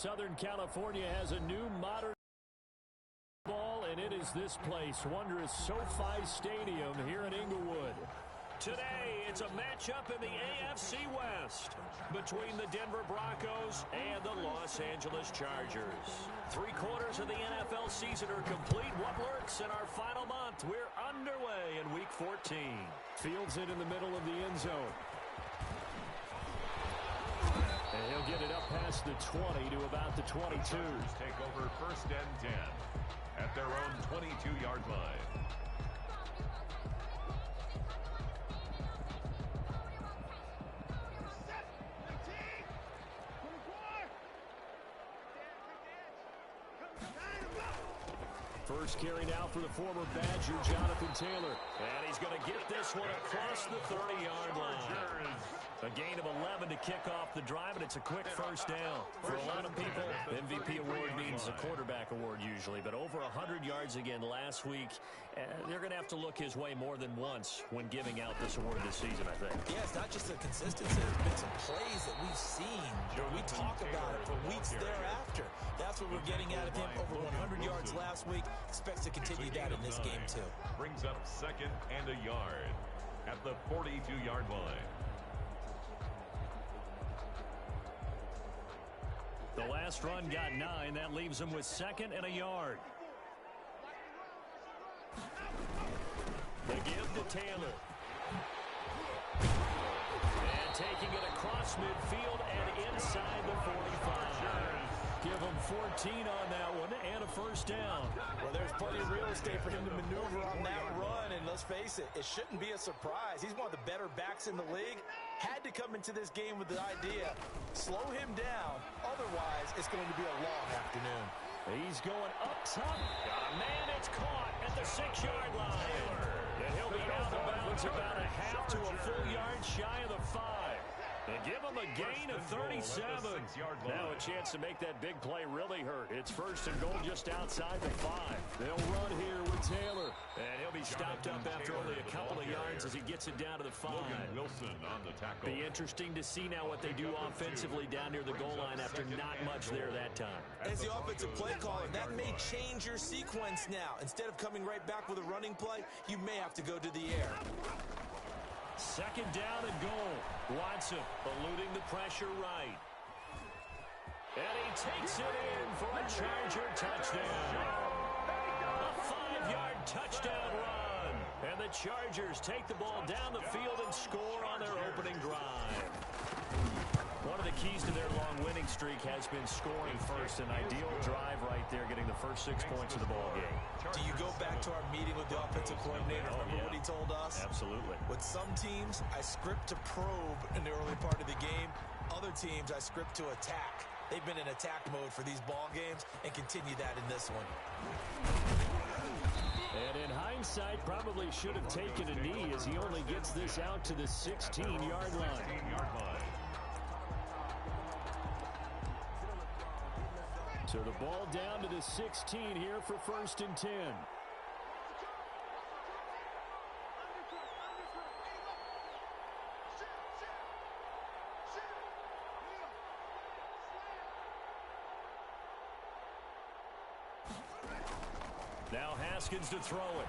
Southern California has a new modern ball, and it is this place, wondrous SoFi Stadium here in Inglewood. Today, it's a matchup in the AFC West between the Denver Broncos and the Los Angeles Chargers. 3/4 of the NFL season are complete. What lurks in our final month? We're underway in Week 14. Fields it in the middle of the end zone. And he'll get it up past the 20 to about the 22. Chargers take over 1st and 10 at their own 22-yard line. First carry now for the former Badger, Jonathan Taylor. And he's going to get this one across the 30-yard line. A gain of 11 to kick off the drive, and it's a quick first down. For a lot of people, MVP award means a quarterback award usually, but over 100 yards again last week. They're going to have to look his way more than once when giving out this award this season, I think. Yeah, it's not just the consistency. There's been some plays that we've seen where we talk about it for weeks thereafter. That's what we're getting out of him. Over 100 yards last week. Expects to continue that in this game, too. Brings up 2nd and a yard at the 42-yard line. The last run got 9. That leaves him with 2nd and a yard. The give to Taylor. And taking it across midfield and inside the 45. Give him 14 on that one and a first down. Well, there's plenty of real estate for him to maneuver on that run, and let's face it, it shouldn't be a surprise. He's one of the better backs in the league. Had to come into this game with the idea, slow him down, otherwise it's going to be a long afternoon. He's going up top. Man, it's caught at the 6-yard line. And he'll be out of bounds about a half to a full yard shy of the 5. They give him a gain of 37. Now a chance to make that big play really hurt. It's 1st and goal just outside the 5. They'll run here with Taylor. And he'll be stopped up after only a couple of yards as he gets it down to the 5. Wilson on the tackle. Be interesting to see now what they do offensively down near the goal line after not much there that time. As the offensive play caller, that may change your sequence now. Instead of coming right back with a running play, you may have to go to the air. 2nd down and goal. Watson eluding the pressure right. And he takes it in for a Charger touchdown. A 5-yard touchdown run. And the Chargers take the ball down the field and score on their opening drive. One of the keys to their long winning streak has been scoring first. An ideal drive right there, getting the first 6 points of the ball game. Do you go back to our meeting with the offensive coordinator? Remember what he told us? Absolutely. With some teams, I script to probe in the early part of the game. Other teams, I script to attack. They've been in attack mode for these ball games and continue that in this one. And in hindsight, probably should have taken a knee as he only gets this out to the 16-yard line. So the ball down to the 16 here for 1st and 10. Now Haskins to throw it.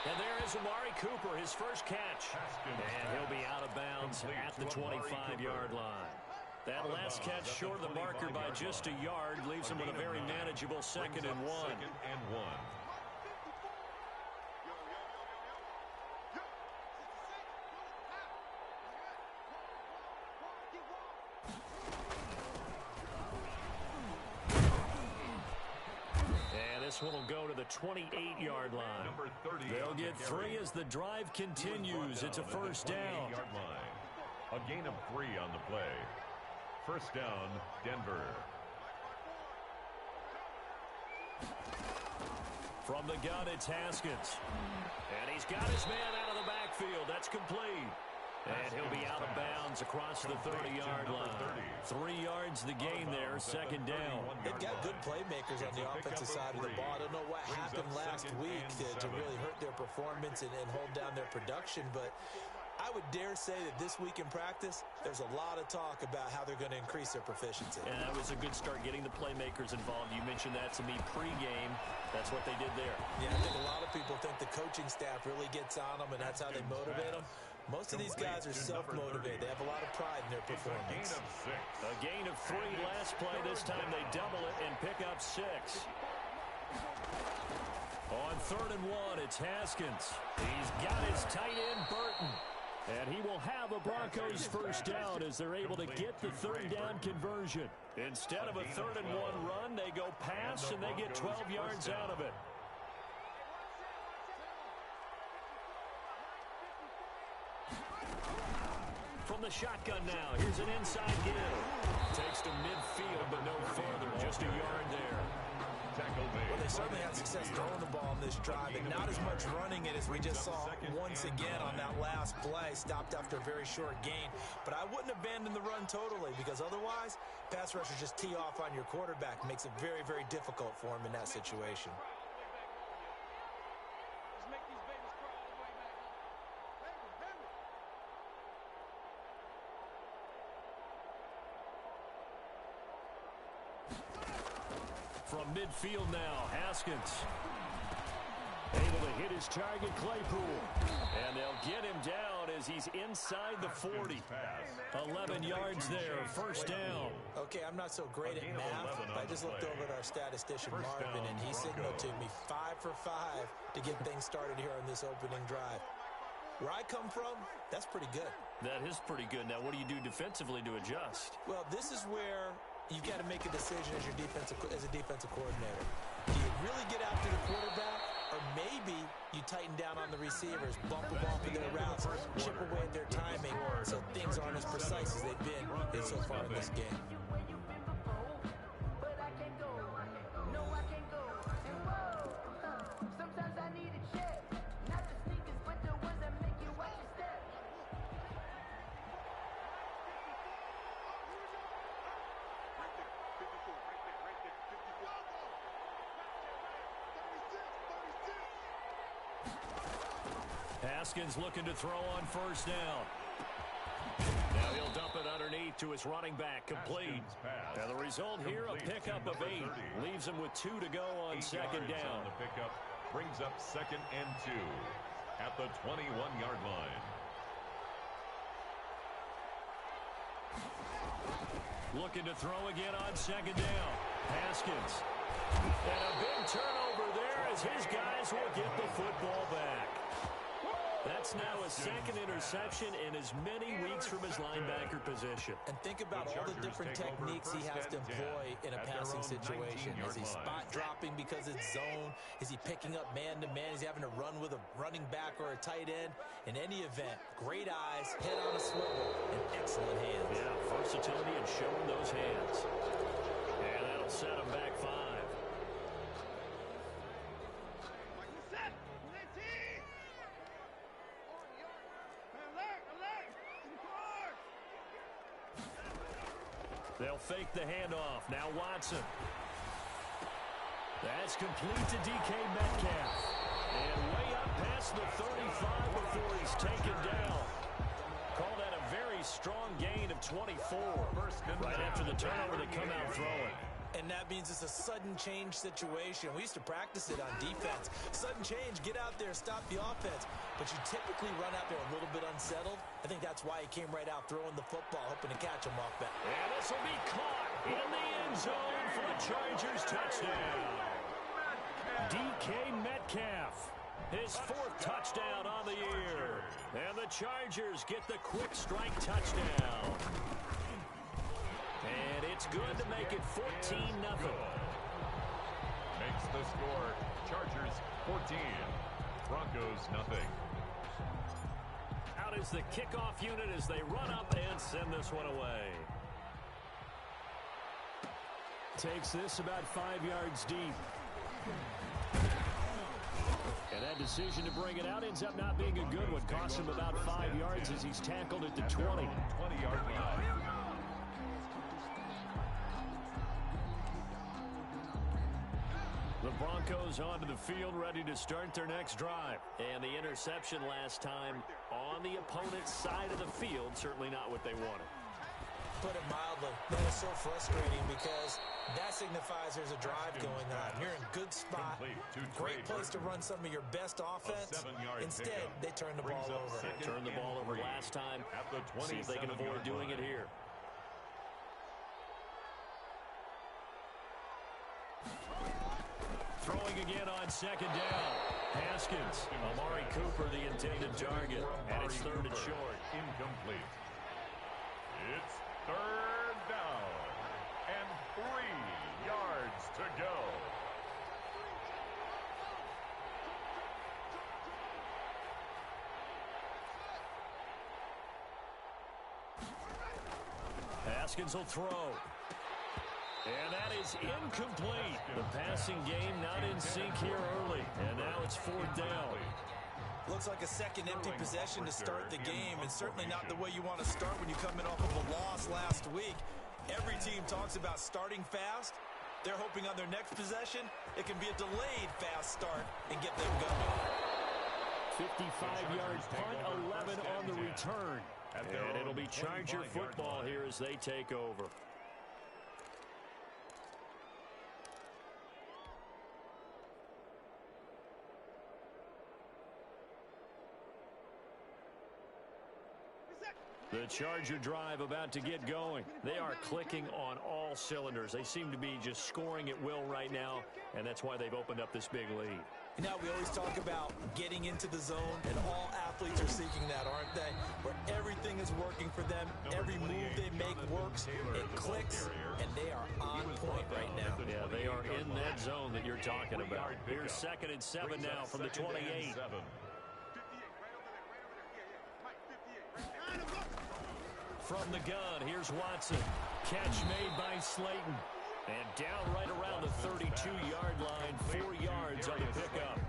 And there is Amari Cooper, his first catch. And he'll be out of bounds at the 25-yard line. That last catch short of the marker by just a yard leaves him with a very manageable 2nd and 1. And this one will go to the 28-yard line. They'll get 3 as the drive continues. It's a first down. A gain of 3 on the play. First down, Denver. From the gun, it's Haskins. And he's got his man out of the backfield. That's complete. And he'll be out of bounds across the 30-yard line. 3 yards the gain there, 2nd down. They've got good playmakers on the offensive side of the ball. I don't know what happened last week to really hurt their performance and hold down their production, but I would dare say that this week in practice, there's a lot of talk about how they're going to increase their proficiency. And that was a good start getting the playmakers involved. You mentioned that to me pregame. That's what they did there. Yeah, I think a lot of people think the coaching staff really gets on them, and that's how they motivate them. Most of these guys are self-motivated. They have a lot of pride in their performance. A gain of 3 last play. This time they double it and pick up 6. On 3rd and 1, it's Haskins. He's got his tight end, Burton. And he will have a Broncos first down as they're able to get the 3rd down conversion. Instead of a 3rd and 1 run, they go pass and they get 12 yards out of it. From the shotgun now, here's an inside give. Takes to midfield, but no further, just a yard there. Well, they certainly had success throwing the ball on this drive, and not as much running it as we just saw once again on that last play. Stopped after a very short gain. But I wouldn't abandon the run totally, because otherwise, pass rushers just tee off on your quarterback. Makes it very, very difficult for him in that situation. From midfield now, Haskins. Able to hit his target, Claypool. And they'll get him down as he's inside the 40. 11 yards there, first down. Okay, I'm not so great at math, but I just looked over at our statistician, Marvin, and he signaled to me 5 for 5 to get things started here on this opening drive. Where I come from, that's pretty good. That is pretty good. Now, what do you do defensively to adjust? Well, this is where you've got to make a decision as a defensive coordinator. Do you really get after the quarterback, or maybe you tighten down on the receivers, bump them off of their routes, chip away at their timing, so things aren't as precise as they've been so far in this game. Haskins looking to throw on first down. Now he'll dump it underneath to his running back, complete. And the result here, a pickup of 8. Leaves him with 2 to go on second down. The pickup brings up 2nd and 2 at the 21-yard line. Looking to throw again on second down. Haskins. And a big turnover there as his guys will get the football back. That's now a 2nd interception in as many weeks from his linebacker position. And think about all the different techniques he has to employ in a passing situation. Is he spot dropping because it's zone? Is he picking up man-to-man? Is he having to run with a running back or a tight end? In any event, great eyes, head on a swivel, and excellent hands. Yeah, versatility and showing those hands. And that'll set him back 5. They'll fake the handoff. Now Watson. That's complete to DK Metcalf. And way up past the 35 before he's taken down. Call that a very strong gain of 24. Right after the turnover, they come out throwing. And that means it's a sudden change situation. We used to practice it on defense. Sudden change, get out there, stop the offense. But you typically run out there a little bit unsettled. I think that's why he came right out throwing the football, hoping to catch him off that. And this will be caught in the end zone for the Chargers touchdown. DK Metcalf, his 4th touchdown on the year. And the Chargers get the quick strike touchdown. And it's good to make it 14-0. Makes the score Chargers 14, Broncos nothing. Out is the kickoff unit as they run up and send this one away. Takes this about 5 yards deep. And that decision to bring it out ends up not being a good one. Costs him about 5 yards as he's tackled at the 20. 20-yard line. The Broncos onto the field, ready to start their next drive. And the interception last time on on the opponent's side of the field. Certainly not what they wanted. Put it mildly, that is so frustrating because that signifies there's a drive going on. You're in a good spot, great place to run some of your best offense. Instead, they turn the ball over. They turned the ball over last time. See if they can avoid doing it here. Throwing again on second down. Haskins, Amari Cooper, the intended target, and it's third and short. Incomplete. It's third down and 3 yards to go. Haskins will throw. And that is incomplete. The passing game not in sync here early. And now it's fourth down. Looks like a second empty possession to start the game, and certainly not the way you want to start when you come in off of a loss last week. Every team talks about starting fast. They're hoping on their next possession, it can be a delayed fast start and get them going. 55-yard punt, 11 on the return. And it'll be Charger football here as they take over. The Charger drive about to get going. They are clicking on all cylinders. They seem to be just scoring at will right now, and that's why they've opened up this big lead. Now, we always talk about getting into the zone, and all athletes are seeking that, aren't they? Where everything is working for them, every move they make works, it clicks, and they are on point right now. Yeah, they are in that zone that you're talking about. Here's 2nd and 7 now from the 28. From the gun, here's Watson. Catch made by Slayton. And down right around the 32-yard line, 4 yards on the pickup.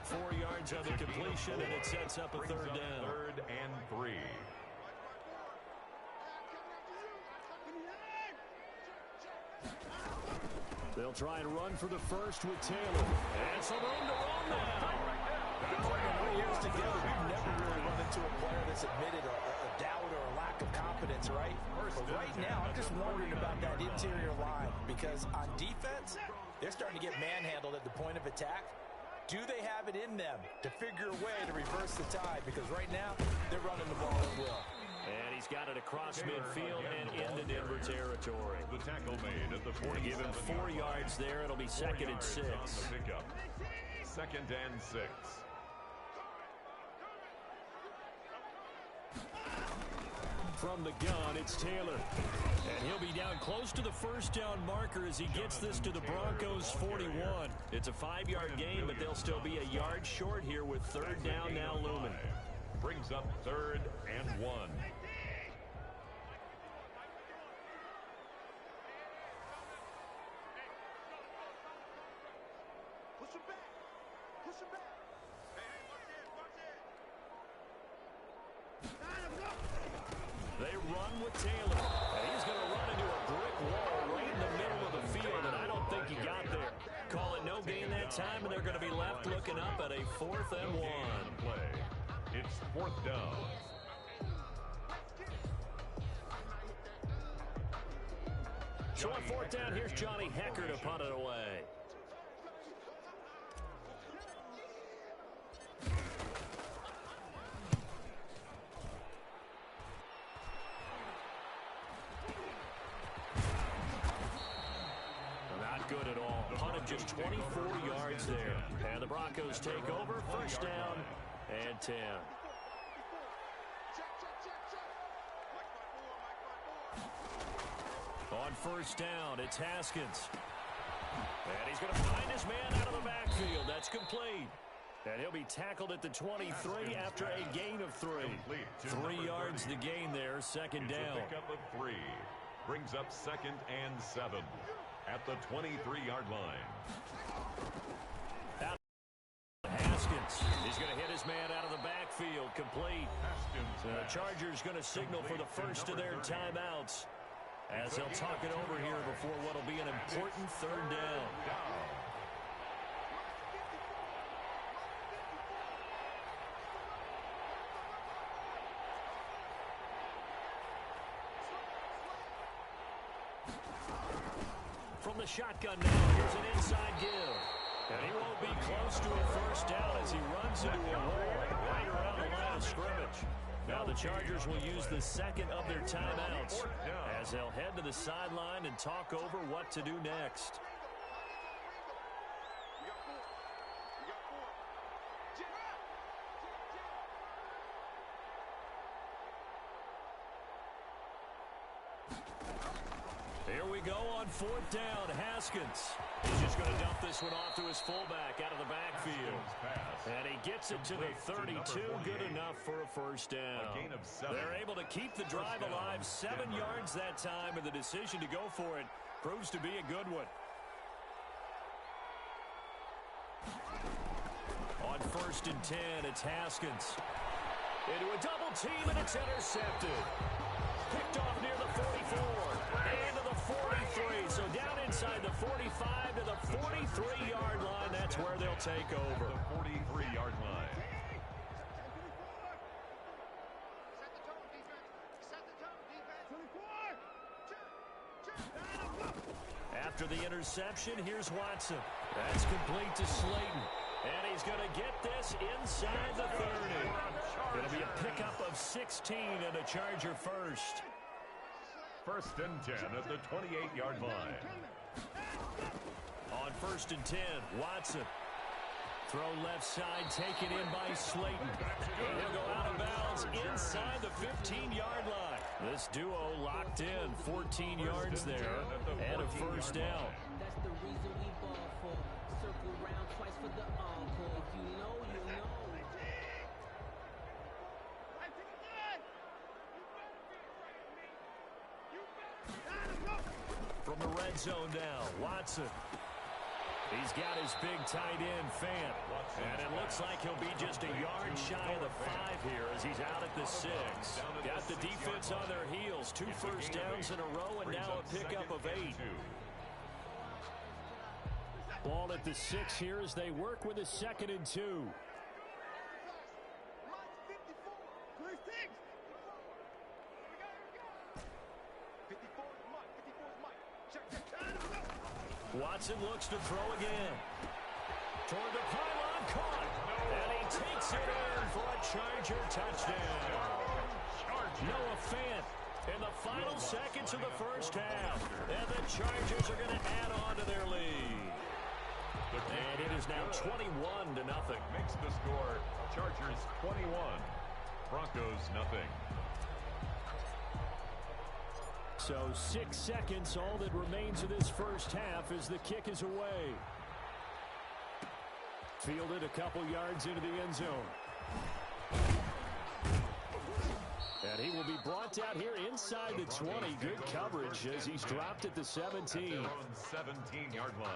4 yards on the completion, and it sets up a third down. 3rd and 3. They'll try and run for the first with Taylor. And some room to run now. Years together, we've never really run into a player that's admitted a doubt or a lack of confidence, right? But right now, I'm just wondering about that interior line because on defense, they're starting to get manhandled at the point of attack. Do they have it in them to figure a way to reverse the tide? Because right now, they're running the ball at will. And he's got it across midfield and into Denver territory. The tackle made at the 40. Give him 4 yards there. It'll be 2nd and 6. 2nd and 6. From the gun, it's Taylor. And he'll be down close to the first down marker as he gets this to the Broncos' 41. It's a 5-yard gain, but they'll still be a yard short here with third down now looming. Brings up 3rd and 1. Push him back. Push him back. They run with Taylor, and he's going to run into a brick wall right in the middle of the field, and I don't think he got there. Call it no gain that time, and they're going to be left looking up at a 4th and 1. It's 4th down. So on 4th down, here's Johnny Hecker to punt it away. Good at all. Punted just 24 yards there. And the Broncos take over. First down and 10. On first down, it's Haskins. And he's going to find his man out of the backfield. That's complete. And he'll be tackled at the 23 after a gain of 3. 3 yards the gain there, 2nd down. Pickup of 3. Brings up 2nd and 7. At the 23-yard line. Haskins. He's going to hit his man out of the backfield. Complete. The Chargers going to signal for the first of their timeouts as they'll talk it over here before what will be an important third down. From the shotgun now, here's an inside give. And he won't be close to a first down as he runs into a wall right around the line of scrimmage. Now the Chargers will use the second of their timeouts as they'll head to the sideline and talk over what to do next. Here we go on fourth down. Haskins. He's just going to dump this one off to his fullback out of the backfield. And he gets it to the 32. Good enough for a first down. They're able to keep the drive alive. 7 yards that time, and the decision to go for it proves to be a good one. On first and 10, it's Haskins. Into a double team, and it's intercepted. Picked off near the 44 and to the 43. So down inside the 45 to the 43-yard line. That's where they'll take over. The 43-yard line. After the interception, here's Watson. That's complete to Slayton. And he's going to get this inside the 30. Going to be a pickup of 16 and a Charger first. First and 10 at the 28-yard line. On first and 10, Watson. Throw left side, taken in by Slayton. And he'll go out of bounds inside the 15-yard line. This duo locked in, 14 yards there, and a first down. That's the reason we ball for. Circle round twice for the encore. If you know, you know. From the red zone now, Watson. He's got his big tight end, Fant. And it looks like he'll be just a yard shy of the 5 here as he's out at the 6. Got the defense on their heels. 2 first downs in a row and now a pickup of 8. Ball at the 6 here as they work with a 2nd and 2. Watson looks to throw again. Toward the pylon, caught. And he takes it in for a Charger touchdown. Noah Fant in the final seconds of the first half. And the Chargers are going to add on to their lead. And it is now 21-0. Makes the score Chargers 21, Broncos nothing. So 6 seconds, all that remains of this first half as the kick is away. Fielded a couple yards into the end zone. And he will be brought down here inside the 20. Good coverage as he's dropped at the 17. At their own 17-yard line.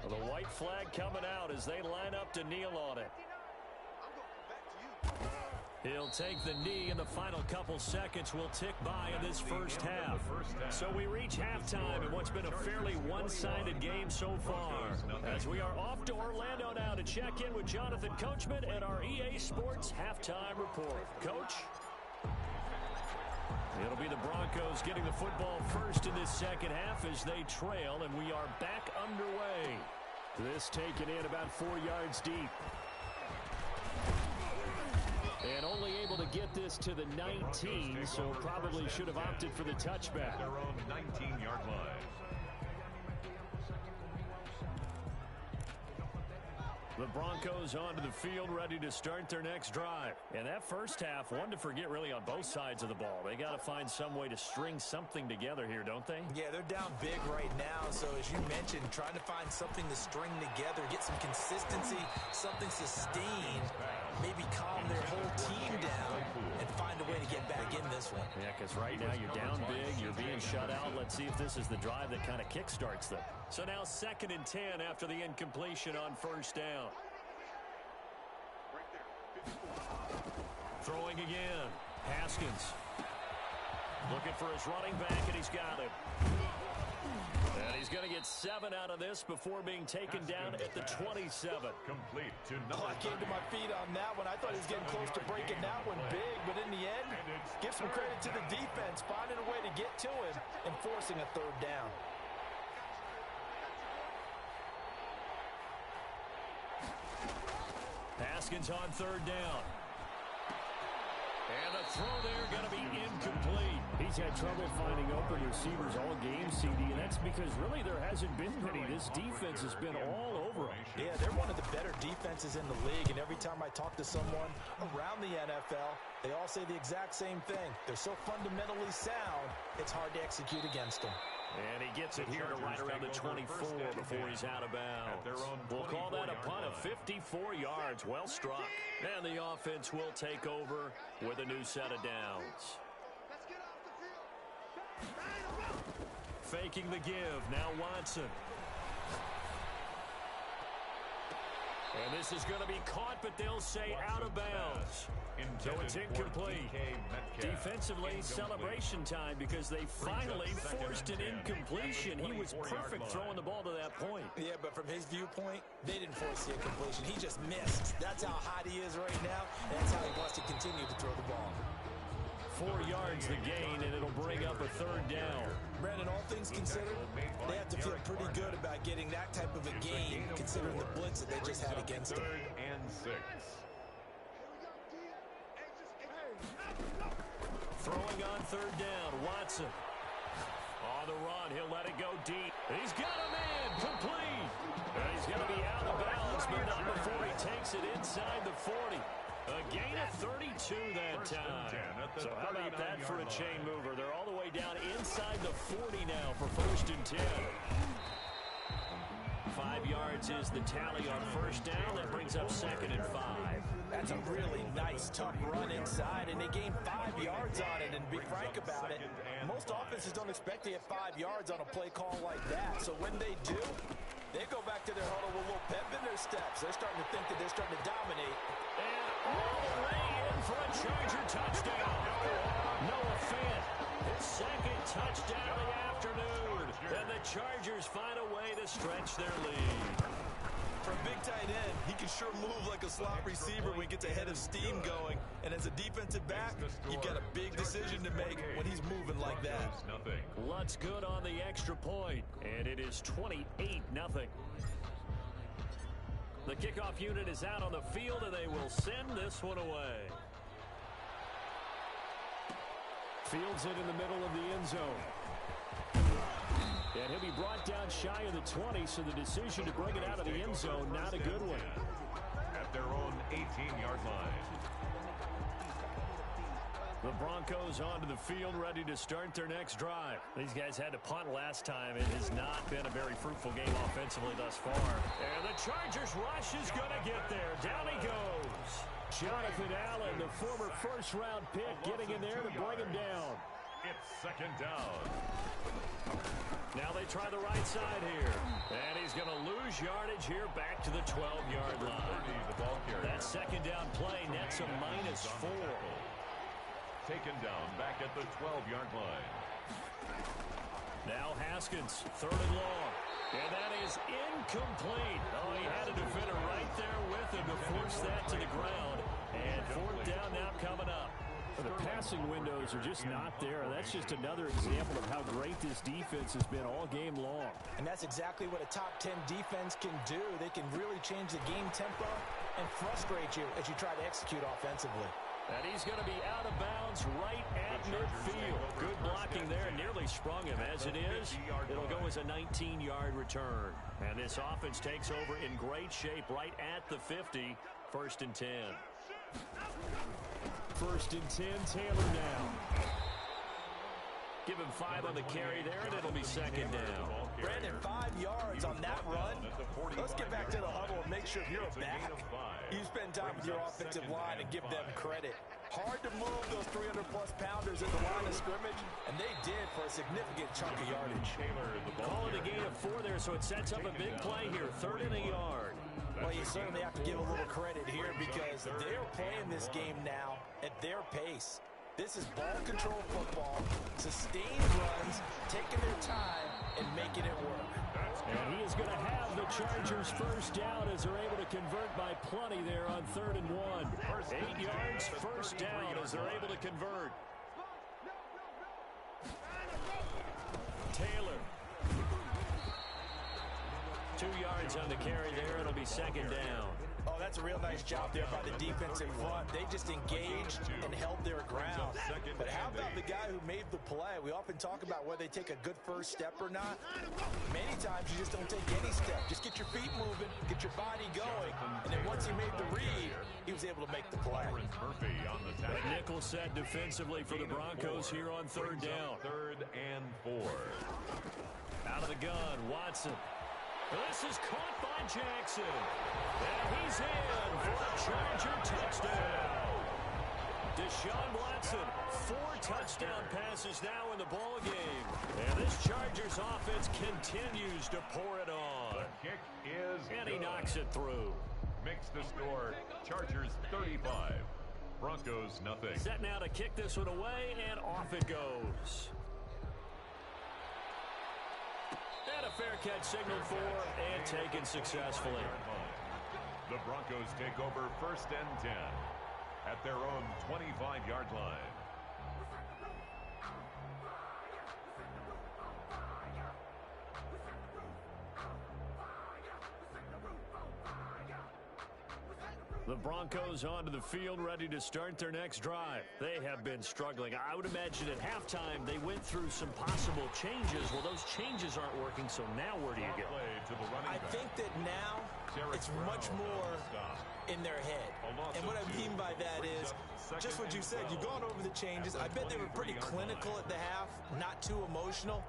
Well, the white flag coming out as they line up to kneel on it. He'll take the knee, and the final couple seconds will tick by in this first half. So we reach halftime in what's been a fairly one-sided game so far. As we are off to Orlando now to check in with Jonathan Coachman and our EA Sports Halftime Report. Coach? It'll be the Broncos getting the football first in this second half as they trail, and we are back underway. This taken in about 4 yards deep. And only able to get this to the 19, so probably should have opted for the touchback. Their own 19-yard line. The Broncos onto the field, ready to start their next drive. And that first half, one to forget really on both sides of the ball. They got to find some way to string something together here, don't they? Yeah, they're down big right now. So as you mentioned, trying to find something to string together, get some consistency, something sustained, maybe calm their whole team down and find a way to get back in this one. Yeah, because right now you're down big, you're being shut out. Let's see if this is the drive that kind of kickstarts them. So now 2nd and 10 after the incompletion on first down. Throwing again. Haskins. Looking for his running back, and he's got it. And He's going to get 7 out of this before being taken down at the 27. Complete to number Oh, I came to my feet on that one. I thought he was getting close to breaking that one big, but in the end, give some credit to the defense, finding a way to get to him and forcing a third down. Haskins on third down. And the throw there going to be incomplete. He's had trouble finding open receivers all game, CD, and that's because really there hasn't been many. This defense has been all over him. Yeah, they're one of the better defenses in the league, and every time I talk to someone around the NFL, they all say the exact same thing. They're so fundamentally sound, it's hard to execute against them. And he gets it here to right around the 24 before he's out of bounds. We'll call that a punt of 54 yards. Well struck. And the offense will take over with a new set of downs. Faking the give. Now Watson. And this is going to be caught, but they'll say out of bounds. So it's incomplete. Defensively, celebration time because they finally forced an incompletion. He was perfect throwing the ball to that point. Yeah, but from his viewpoint, they didn't force the incompletion. He just missed. That's how hot he is right now, and that's how he wants to continue to throw the ball. 4 yards the gain, and it'll bring up a third down. Brandon, all things considered, they have to feel pretty good about getting that type of a gain, considering the blitz that they just had against them. 3rd and 6. Throwing on third down, Watson. On the run, he'll let it go deep. He's got a man, complete. And he's going to be out of bounds, but not before he takes it inside the 40. A gain of 32 that time. So how about that for a chain mover? They're all the way down inside the 40 now for 1st and 10. 5 yards is the tally on first down. That brings up 2nd and 5. That's a really nice, tough run inside, and they gained 5 yards on it. And to be frank about it, most offenses don't expect to get 5 yards on a play call like that. So when they do, they go back to their huddle with a little pep in their steps. They're starting to think that they're starting to dominate. And all the way in for a Charger touchdown. Noah Fant, his 2nd touchdown of the afternoon. And the Chargers find a way to stretch their lead. For a big tight end, he can sure move like a slot receiver when he gets a head of steam going. And as a defensive back, you've got a big decision to make when he's moving like that. Lutz good on the extra point, and it is 28-0. The kickoff unit is out on the field, and they will send this one away. Fields it in the middle of the end zone. And he'll be brought down shy of the 20, so the decision to bring it out of the end zone, not a good one. At their own 18-yard line. The Broncos onto the field, ready to start their next drive. These guys had to punt last time. It has not been a very fruitful game offensively thus far. And the Chargers rush is going to get there. Down he goes. Jonathan Allen, the former first-round pick, getting in there to bring him down. It's 2nd down. Now they try the right side here. And he's going to lose yardage here back to the 12-yard line. That 2nd down play nets a -4. Taken down back at the 12-yard line. Now Haskins, 3rd and long. And that is incomplete. Oh, he had a defender right there with him to force that to the ground. And 4th down now coming up. The passing windows are just not there. That's just another example of how great this defense has been all game long. And that's exactly what a top 10 defense can do. They can really change the game tempo and frustrate you as you try to execute offensively. And he's going to be out of bounds right at midfield. Good blocking there, nearly sprung him. As it is, it'll go as a 19-yard return. And this offense takes over in great shape right at the 50, 1st and 10. 1st and 10, Taylor now. Give him 5 on the carry there, and it'll be 2nd down. Brandon, 5 yards on that run. Let's get back to the huddle and make sure if you're a back, you spend time with your offensive line and give them credit. Hard to move those 300-plus pounders at the line of scrimmage, and they did for a significant chunk of yardage. Call it a gain of 4 there, so it sets up a big play here, 3rd and a yard. Well, you certainly have to give a little credit here because they're playing this game now at their pace. This is ball control football, sustained runs, taking their time, and making it work. And he is going to have the Chargers first down as they're able to convert by plenty there on 3rd and 1. 8 yards, first down as they're able to convert. Taylor. 2 yards on the carry there. It'll be 2nd down. Oh, that's a real nice job there by the defensive front. They just engaged and held their ground. But how about the guy who made the play? We often talk about whether they take a good first step or not. Many times you just don't take any step. Just get your feet moving, get your body going. And then once he made the read, he was able to make the play. A nickel set defensively for the Broncos here on 3rd down. 3rd and 4. Out of the gun, Watson. This is caught by Jackson. And he's in for a Charger touchdown. Deshaun Watson, 4 touchdown passes now in the ball game. And this Chargers offense continues to pour it on. The kick is and he good. knocks it through. Makes the score Chargers 35, Broncos nothing. Set now to kick this one away, and off it goes. And a fair catch signaled for and taken successfully. The Broncos take over 1st and 10 at their own 25-yard line. The Broncos onto the field, ready to start their next drive. They have been struggling. I would imagine at halftime they went through some possible changes. Well, those changes aren't working, so now where do you go? I think that now it's much more in their head. And what I mean by that is just what you said. You've gone over the changes. I bet they were pretty clinical at the half, not too emotional.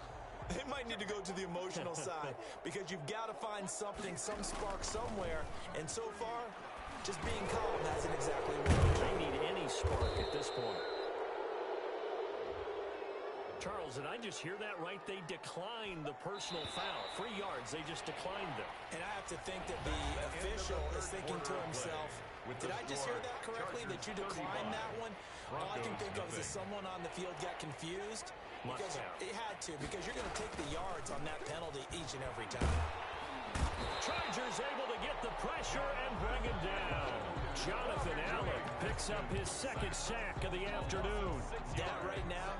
They might need to go to the emotional side because you've got to find something, some spark somewhere. And so far, just being calm hasn't exactly worked. They need any spark at this point. Charles, did I just hear that right? They declined the personal foul. 3 yards, they just declined them. And I have to think that the official is thinking to himself, did I just hear that correctly, that you declined that one? All I can think of is that someone on the field got confused. Because it had to, because you're going to take the yards on that penalty each and every time. Chargers able to get the pressure and bring him down. Jonathan Allen picks up his 2nd sack of the afternoon. That right now,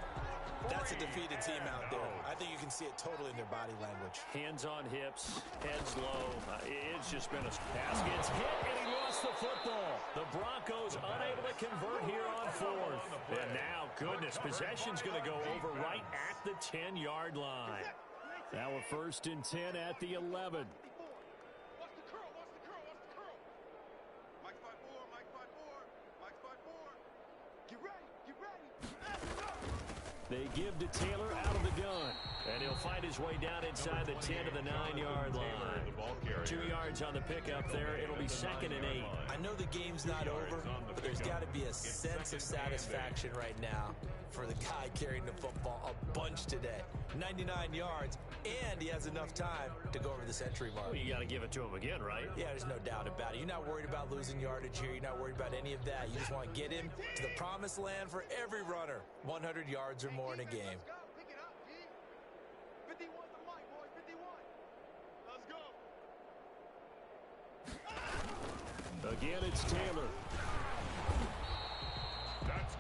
that's a defeated team out there. I think you can see it totally in their body language. Hands on hips, heads low. It's just been a pass gets hit, and he lost the football. The Broncos unable to convert here on 4th. And now, goodness, possession's going to go over right at the 10-yard line. Now a 1st and 10 at the 11. They give to Taylor out of the gun. And he'll find his way down inside the 10 to the 9-yard line. 2 yards on the pickup there. It'll be 2nd and 8. I know the game's not over, but there's got to be a sense of satisfaction right now for the guy carrying the football a bunch today. 99 yards, and he has enough time to go over the century mark. Well, you got to give it to him again, right? Yeah, there's no doubt about it. You're not worried about losing yardage here. You're not worried about any of that. You just want to get him to the promised land for every runner. 100 yards or more in a game. 51 the mic, boys. 51. Let's go. Again, it's Taylor.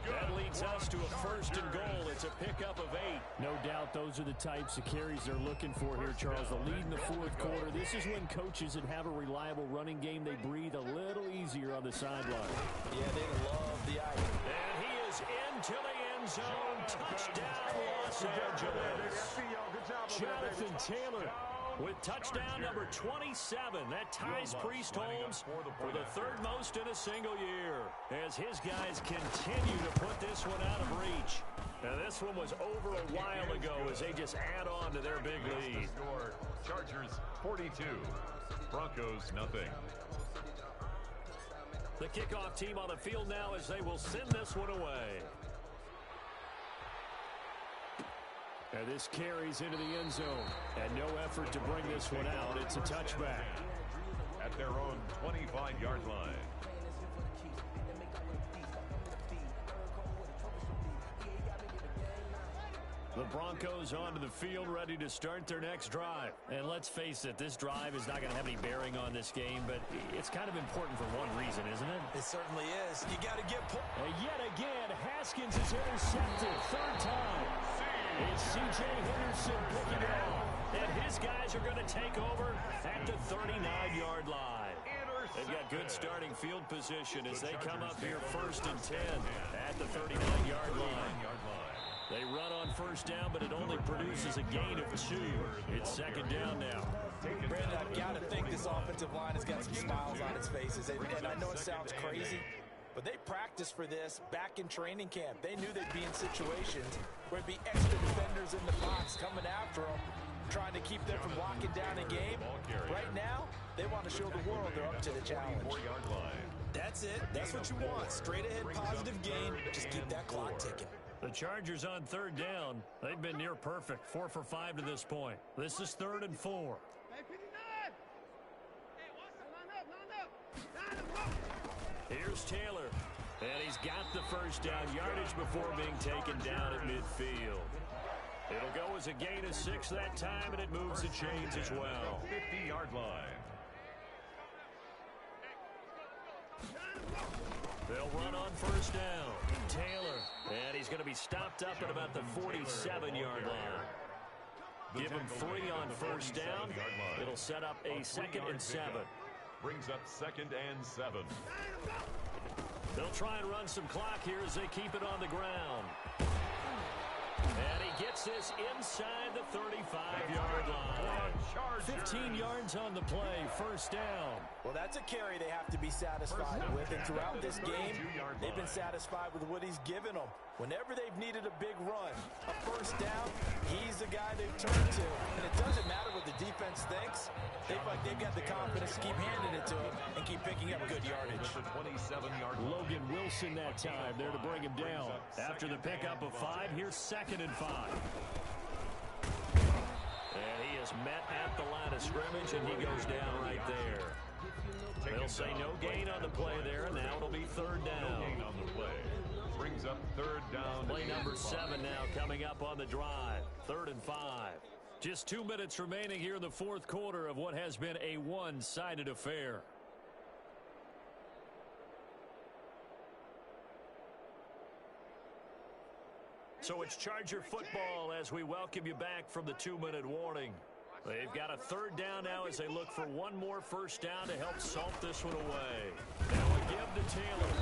That leads us to a 1st and goal. It's a pickup of 8. No doubt those are the types of carries they're looking for here, Charles. The lead in the 4th quarter. This is when coaches that have a reliable running game, they breathe a little easier on the sideline. Yeah, they love the idea. And he is into the end zone. Touchdown, Los Angeles. Jonathan Taylor with touchdown number 27. That ties Priest Holmes for the 3rd most in a single year as his guys continue to put this one out of reach. Now, this one was over a while ago as they just add on to their big lead. Chargers 42, Broncos nothing. The kickoff team on the field now as they will send this one away. And this carries into the end zone. And no effort to bring this one out. It's a touchback. At their own 25-yard line. The Broncos onto the field, ready to start their next drive. And let's face it, this drive is not going to have any bearing on this game, but it's kind of important for one reason, isn't it? It certainly is. You got to get and yet again, Haskins is intercepted. Third time. It's C.J. Henderson picking it off. And his guys are going to take over at the 39-yard line. They've got good starting field position as they come up here 1st and 10 at the 39-yard line. They run on first down, but it only produces a gain of 2. It's 2nd down now. Brandon, I've got to think this offensive line has got some smiles on its faces. And I know it sounds crazy, but they practiced for this back in training camp. They knew they'd be in situations where it'd be extra defenders in the box coming after them, trying to keep them from locking down a game. Right now, they want to show the world they're up to the challenge. That's it. That's what you want. Straight ahead, positive game. Just keep that clock ticking. The Chargers on 3rd down. They've been near perfect. 4 for 5 to this point. This is 3rd and 4. Here's Taylor. And he's got the first down yardage before being taken down at midfield. It'll go as a gain of 6 that time, and it moves the chains as well. 50-yard line. They'll run on first down. Taylor. And he's going to be stopped up at about the 47-yard line. Give him 3 on first down. It'll set up a 2nd and 7. Brings up 2nd and 7. They'll try and run some clock here as they keep it on the ground. And he gets this inside the 35-yard line. 15 yards on the play, first down. Well, that's a carry they have to be satisfied with. And throughout this game, they've been satisfied with what he's given them. Whenever they've needed a big run, a first down, he's the guy they've turned to. And it doesn't matter what the defense thinks. They feel like they've got the confidence to keep handing it to him and keep picking up good yardage. Logan Wilson that time there to bring him down. After the pickup of 5, here's 2nd and 5. And he is met at the line of scrimmage, and he goes down right there. They'll say no gain on the play there, and now it'll be 3rd down. Brings up 3rd down. Play number 7 now coming up on the drive. 3rd and 5. Just 2 minutes remaining here in the 4th quarter of what has been a one-sided affair. So it's Charger football as we welcome you back from the 2-minute warning. They've got a 3rd down now as they look for one more first down to help salt this one away. Now a give to Taylor.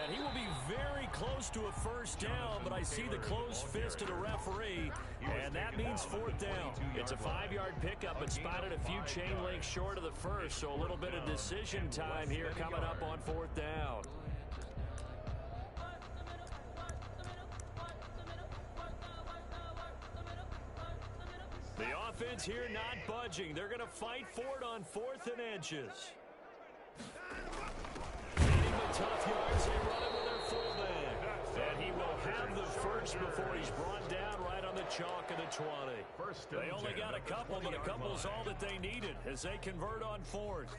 And he will be very close to a first down, but I see the closed fist of the referee, and that means 4th down. It's a 5-yard pickup and spotted a few chain links short of the first, so a little bit of decision time here coming up on 4th down. The offense here not budging. They're going to fight for it on 4th and inches. Needing the tough yards, they run it with their fullback. And he will have the first before he's brought down right on the chalk of the 20. They only got a couple, but a couple's all that they needed as they convert on 4th.